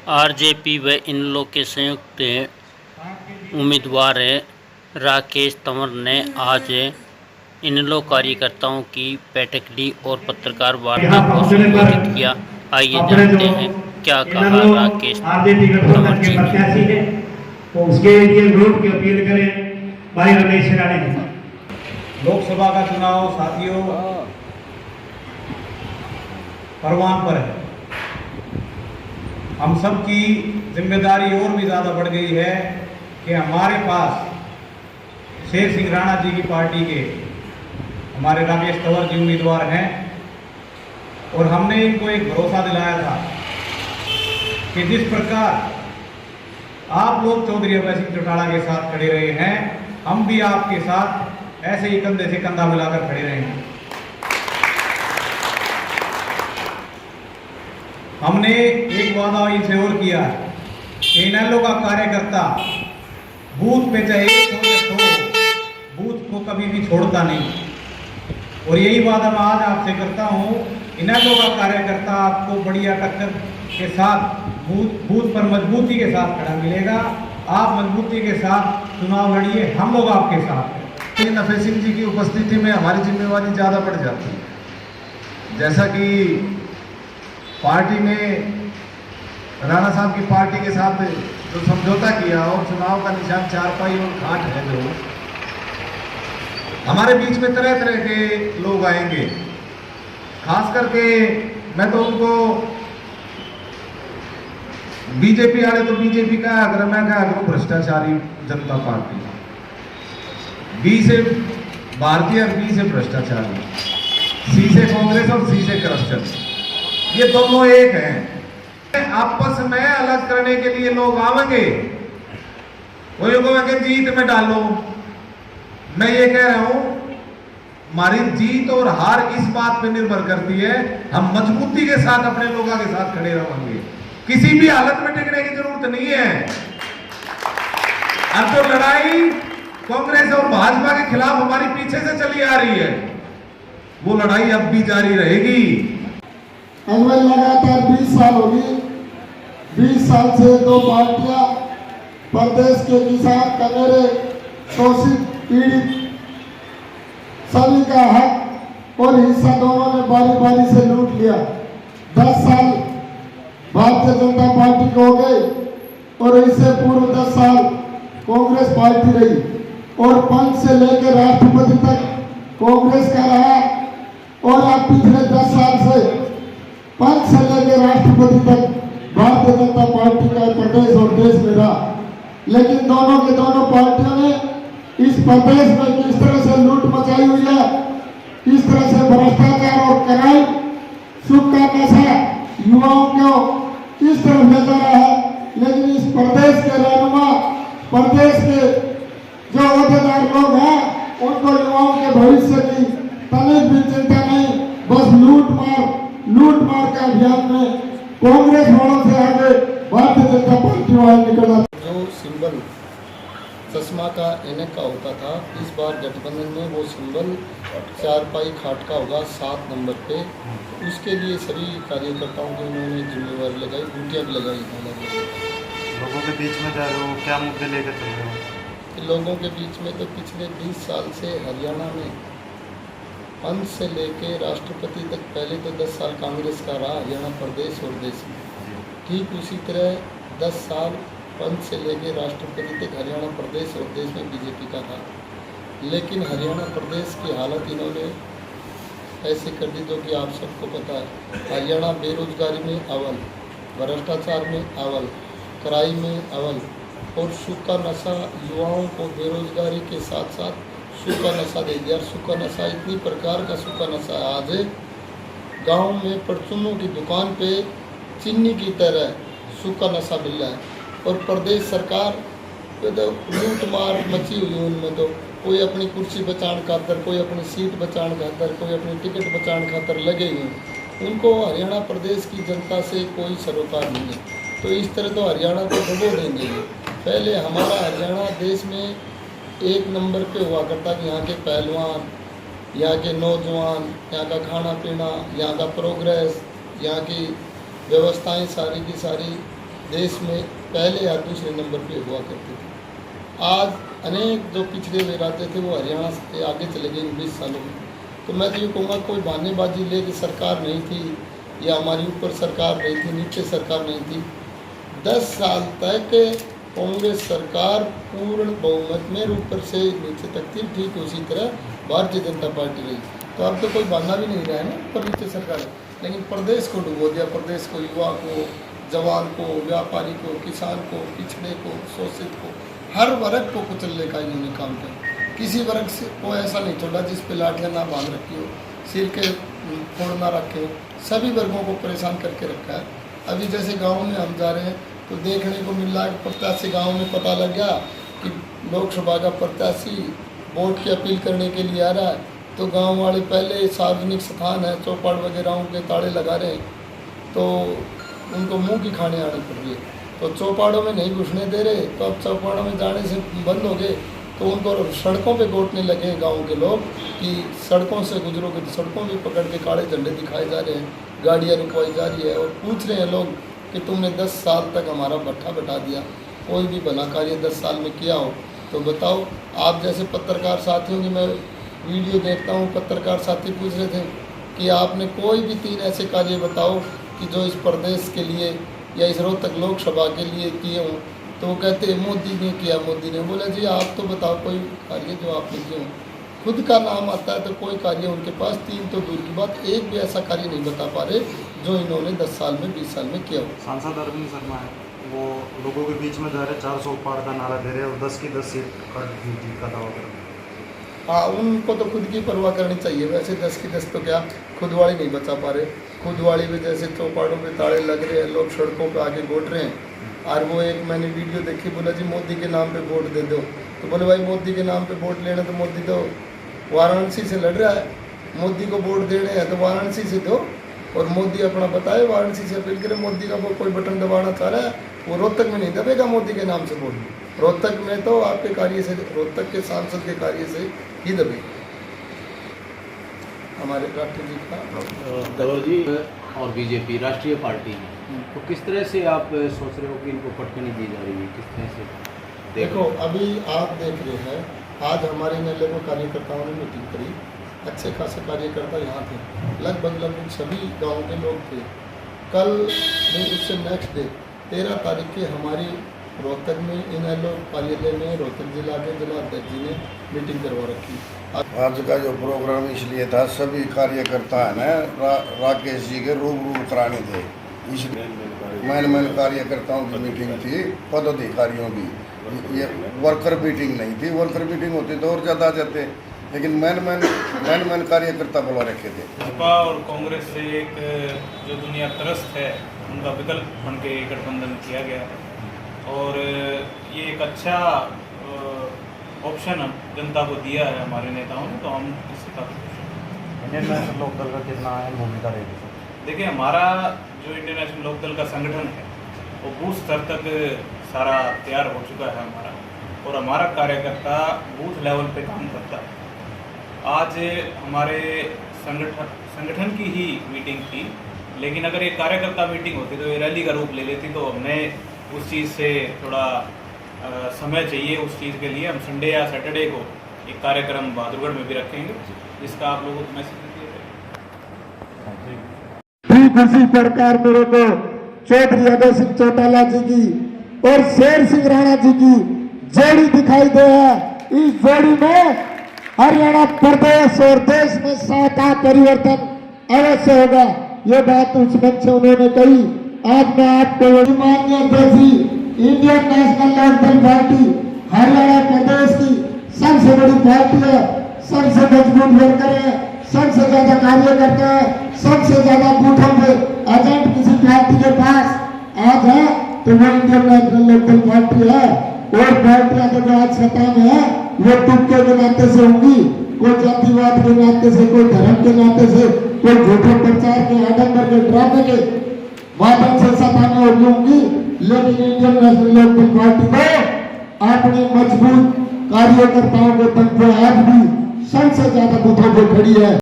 RJP व इनेलो के संयुक्त उम्मीदवार राकेश तंवर ने आज इनेलो कार्यकर्ताओं की बैठक ली और पत्रकार वार्ता को संबोधित किया। आइए जानते हैं क्या कहा राकेश तंवर जी ने। तो उसके लिए वोट की अपील करें भाई रमेश राणे जी। लोकसभा का चुनाव साथियों परवान पर है। हम सब की जिम्मेदारी और भी ज़्यादा बढ़ गई है कि हमारे पास शेर सिंह राणा जी की पार्टी के हमारे राकेश तंवर जी उम्मीदवार हैं और हमने इनको एक भरोसा दिलाया था कि जिस प्रकार आप लोग चौधरी अभय सिंह चौटाला के साथ खड़े रहे हैं, हम भी आपके साथ ऐसे ही कंधे से कंधा मिलाकर खड़े रहेंगे। हमने एक वादा इनसे और किया कि इनेलो का कार्यकर्ता बूथ पे चाहे बूथ को कभी भी छोड़ता नहीं, और यही वादा मैं आज आपसे करता हूं। इनेलो का कार्यकर्ता आपको बढ़िया टक्कर के साथ बूथ पर मजबूती के साथ खड़ा मिलेगा। आप मजबूती के साथ चुनाव लड़िए, हम लोग आपके साथ हैं। नफे सिंह जी की उपस्थिति में हमारी जिम्मेवारी ज़्यादा बढ़ जाती है। जैसा कि पार्टी ने राणा साहब की पार्टी के साथ जो समझौता किया और चुनाव का निशान चारपाई और घाट है, जो हमारे बीच में तरह तरह के लोग आएंगे, खास करके मैं तो उनको बीजेपी वाले तो बीजेपी का अगर मैं क्या करूं, भ्रष्टाचारी जनता पार्टी, बी से भारतीय और बी से भ्रष्टाचारी, सी से कांग्रेस और सी से करप्शन, ये दोनों एक हैं। आपस में अलग करने के लिए लोग आवेंगे, वो ये कहेंगे जीत में डालो। मैं ये कह रहा हूं, हमारी जीत और हार इस बात पे निर्भर करती है, हम मजबूती के साथ अपने लोगों के साथ खड़े रहेंगे, किसी भी हालत में टिकने की जरूरत नहीं है। अब तो लड़ाई कांग्रेस और भाजपा के खिलाफ हमारी पीछे से चली आ रही है, वो लड़ाई अब भी जारी रहेगी। हमें लगातार 20 साल होगी, 20 साल से दो पार्टियां प्रदेश के किसान, कमेरे, शोषित, पीड़ित सभी का हक और हिस्सा दोनों ने बारी बारी से लूट लिया। 10 साल भारतीय जनता पार्टी को हो गए और इससे पूर्व 10 साल कांग्रेस पार्टी रही और पंच से लेकर राष्ट्रपति तक कांग्रेस का रहा, और अब पिछले 10 साल से पंच से लेकर राष्ट्रपति तक भारतीय जनता पार्टी का प्रदेश और देश में रहा। लेकिन दोनों के दोनों पार्टियों ने इस प्रदेश में किस तरह से लूट मचाई हुई है, किस तरह से भ्रष्टाचार और क्राइम, सुख का नशा युवाओं को किस तरह ले जा रहा है। लेकिन इस प्रदेश के रहनुमा, प्रदेश के जो अहदेदार लोग हैं, उनको युवाओं के भविष्य की तनिक भी चिंता नहीं, बस लूट मार के अभियान में कांग्रेस वालों से आगे भारतीय जनता पार्टी वाले निकल आते। जो सिंबल चश्मा का एनक का होता था, इस बार गठबंधन में वो सिंबल चारपाई खाट का होगा 7 नंबर पे। उसके लिए सभी कार्यकर्ताओं की उन्होंने जिम्मेवारी लगाई, ड्यूटियाँ भी लगाई। लोगों के बीच में जा रहे हो, क्या मुद्दे लेकर चल रहे हो? लोगों के बीच में तो पिछले 20 साल से हरियाणा में पंच से लेके राष्ट्रपति तक, पहले तो 10 साल कांग्रेस का रहा हरियाणा प्रदेश और देश में, ठीक उसी तरह 10 साल पंच से लेके राष्ट्रपति तक हरियाणा प्रदेश और देश में बीजेपी का था। लेकिन हरियाणा प्रदेश की हालत इन्होंने ऐसे कर दी जो कि आप सबको पता है। हरियाणा बेरोजगारी में अव्वल, भ्रष्टाचार में अव्वल, क्राइम में अव्वल, और सूखा नशा युवाओं को बेरोजगारी के साथ साथ सूखा नशा दे दिया। सूखा नशा इतनी प्रकार का सूखा नशा आज गांव में परचूनों की दुकान पे चीनी की तरह सूखा नशा मिल रहा है। और प्रदेश सरकार तो लूट मार मची हुई है उनमें, तो कोई अपनी कुर्सी बचाने खातर, कोई अपनी सीट बचाने खातर, कोई अपनी टिकट बचाने खातर लगे हुए। उनको हरियाणा प्रदेश की जनता से कोई सरोकार नहीं है। तो इस तरह तो हरियाणा को डुबो देंगे। पहले हमारा हरियाणा देश में 1 नंबर पे हुआ करता कि यहाँ के पहलवान, यहाँ के नौजवान, यहाँ का खाना पीना, यहाँ का प्रोग्रेस, यहाँ की व्यवस्थाएं सारी की सारी देश में पहले या दूसरे नंबर पे हुआ करते थे। आज अनेक जो पिछड़े हुए राज्य थे वो हरियाणा से आगे चले गए इन 20 सालों में। तो मैं तो ये कहूँगा कोई बहानेबाजी ले कि सरकार नहीं थी या हमारी ऊपर सरकार नहीं थी, नीचे सरकार नहीं थी। 10 साल तक कांग्रेस सरकार पूर्ण बहुमत में ऊपर से नीचे तक थी, ठीक उसी तरह भारतीय जनता पार्टी रही। तो अब तो कोई बहाना भी नहीं रहा है ना, ऊपर नीचे सरकार है। लेकिन प्रदेश को डुबो दिया, प्रदेश को, युवा को, जवान को, व्यापारी को, किसान को, पिछड़े को, शोषित को, हर वर्ग को कुचलने का इन्होंने काम किया। किसी वर्ग से को ऐसा नहीं छोड़ा जिस पे लाठियाँ ना बांध रखी हो, सिर के फोड़ ना रखे हो, सभी वर्गों को परेशान करके रखा है। अभी जैसे गाँव में हम जा रहे हैं तो देखने को मिल रहा है, प्रत्याशी गाँव में पता लग गया कि लोकसभा का प्रत्याशी वोट की अपील करने के लिए आ रहा है, तो गांव वाले पहले सार्वजनिक स्थान है, चौपाट वगैरह के ताले लगा रहे हैं, तो उनको मुंह की खाने आनी पड़ रही है। तो चौपाड़ों में नहीं घुसने दे रहे, तो अब चौपाड़ों में जाने से बंद हो गए, तो उनको सड़कों पे गोटने लगे गांव के लोग कि सड़कों से गुजरोगे तो सड़कों भी पकड़ के काले झंडे दिखाए जा रहे हैं, गाड़ियाँ रुकवाई जा रही है और पूछ रहे हैं लोग कि तुमने 10 साल तक हमारा भट्ठा बैठा दिया, कोई भी भला कार्य 10 साल में किया हो तो बताओ। आप जैसे पत्रकार साथियों की मैं वीडियो देखता हूँ, पत्रकार साथी पूछ रहे थे कि आपने कोई भी 3 ऐसे कार्य बताओ कि जो इस प्रदेश के लिए या इस रोहतक लोकसभा के लिए किए हों, तो वो कहते हैं मोदी ने किया, मोदी ने। बोला जी आप तो बताओ कोई कार्य जो आपने किए हों। खुद का नाम आता है तो कोई कार्य उनके पास 3 तो दूर की बात, एक भी ऐसा कार्य नहीं बता पा रहे जो इन्होंने 10 साल में 20 साल में किया हो। सांसद अरविंद शर्मा है, वो लोगों के बीच में जा रहे 400 पार का नारा दे रहे हैं और 10 की 10 सीट का जीत का दावा कर रहे हैं। हाँ, उनको तो खुद की परवाह करनी चाहिए। वैसे 10 की 10 तो क्या खुद वाली नहीं बचा पा रहे। खुद वाली में जैसे चौपाटों पे ताले लग रहे हैं, लोग सड़कों पे आके वोट रहे हैं। और वो एक मैंने वीडियो देखी, बोला जी मोदी के नाम पे वोट दे दो, तो बोले भाई मोदी के नाम पे वोट लेना तो मोदी तो वाराणसी से लड़ रहा है, मोदी को वोट देने हैं तो वाराणसी से दो, और मोदी अपना बताए वाराणसी से अपील करे। मोदी का वो कोई बटन दबाना चाह रहा है, वो रोहतक में नहीं दबेगा मोदी के नाम से वोट। रोहतक में तो आपके कार्य से, रोहतक के सांसद के कार्य से ही दबेगा। हमारे राष्ट्रीय जी का तंवर जी और बीजेपी राष्ट्रीय पार्टी है, तो किस तरह से आप सोच रहे हो कि इनको पटकनी दी जा रही है, किस तरह से? देखो अभी आप देख रहे हैं, आज हमारे NLA को कार्यकर्ताओं ने मीटिंग करी, अच्छे खासे कार्यकर्ता यहाँ थे, लगभग सभी गांव के लोग थे। कल नहीं उससे नेक्स्ट डे 13 तारीख के हमारी रोहतक में NLA कार्यालय में रोहतक जिला के जिला अध्यक्ष जी ने मीटिंग करवा रखी। आज का जो प्रोग्राम इसलिए था, सभी कार्यकर्ता है ना राकेश जी के रूबरू कराने थे, इसलिए मैन कार्यकर्ताओं की मीटिंग थी, पदाधिकारियों की। ये वर्कर मीटिंग नहीं थी, वर्कर मीटिंग होती तो और ज़्यादा आ जाते, लेकिन मैन कार्यकर्ता बुला रखे थे। भाजपा और कांग्रेस से एक जो दुनिया त्रस्त है उनका विकल्प बन के गठबंधन किया गया है, और ये एक अच्छा ऑप्शन जनता को दिया है हमारे नेताओं ने, तो हम इससे काफ़ी खुश हैं। इंडियन नेशनल लोकदल का कितना अहम भूमिका रहेगी? देखिए हमारा जो इंडियन नेशनल लोकदल का संगठन है वो बूथ स्तर तक सारा तैयार हो चुका है हमारा, और हमारा कार्यकर्ता बूथ लेवल पे काम करता है। आज हमारे संगठन की ही मीटिंग थी, लेकिन अगर ये कार्यकर्ता मीटिंग होती तो ये रैली का रूप ले लेती, तो हमें उस चीज़ से थोड़ा समय चाहिए। उस चीज़ के लिए हम संडे या सैटरडे को एक कार्यक्रम बहादुरगढ़ में भी रखेंगे, जिसका आप लोगों को मैसेज दिया जाएगा। ठीक उसी प्रकार मेरे को चौधरी अभय सिंह चौटाला जी की और शेर सिंह राणा जी की जोड़ी दिखाई दे है। इस जोड़ी में हरियाणा प्रदेश और देश में साता परिवर्तन अवश्य होगा, ये बात उस मंच से उन्होंने कही। आज मैं आपको माननीय अध्यक्ष Indian National Lok Dal party Haryana प्रदेश की सबसे बड़ी पार्टी है, सबसे मजबूत वर्कर है, सबसे ज्यादा कार्य करता है, सबसे ज्यादा बूथों पे एजेंट किसी पार्टी के पास आज है तो वो इंडियन नेशनल लोकदल पार्टी है। और पार्टियां तो जो आज सत्ता में है वो तुक्के के नाते से होंगी, कोई जातिवाद के नाते से, कोई धर्म के नाते से, कोई झूठे प्रचार के, आडंबर के, ड्रामे के माध्यम से सत्ता में होंगी। लेकिन इंडियन नेशनल लोकदल पार्टी को अपने मजबूत कार्यकर्ताओं के बल पर आज भी सबसे ज्यादा बूथों पर खड़ी है।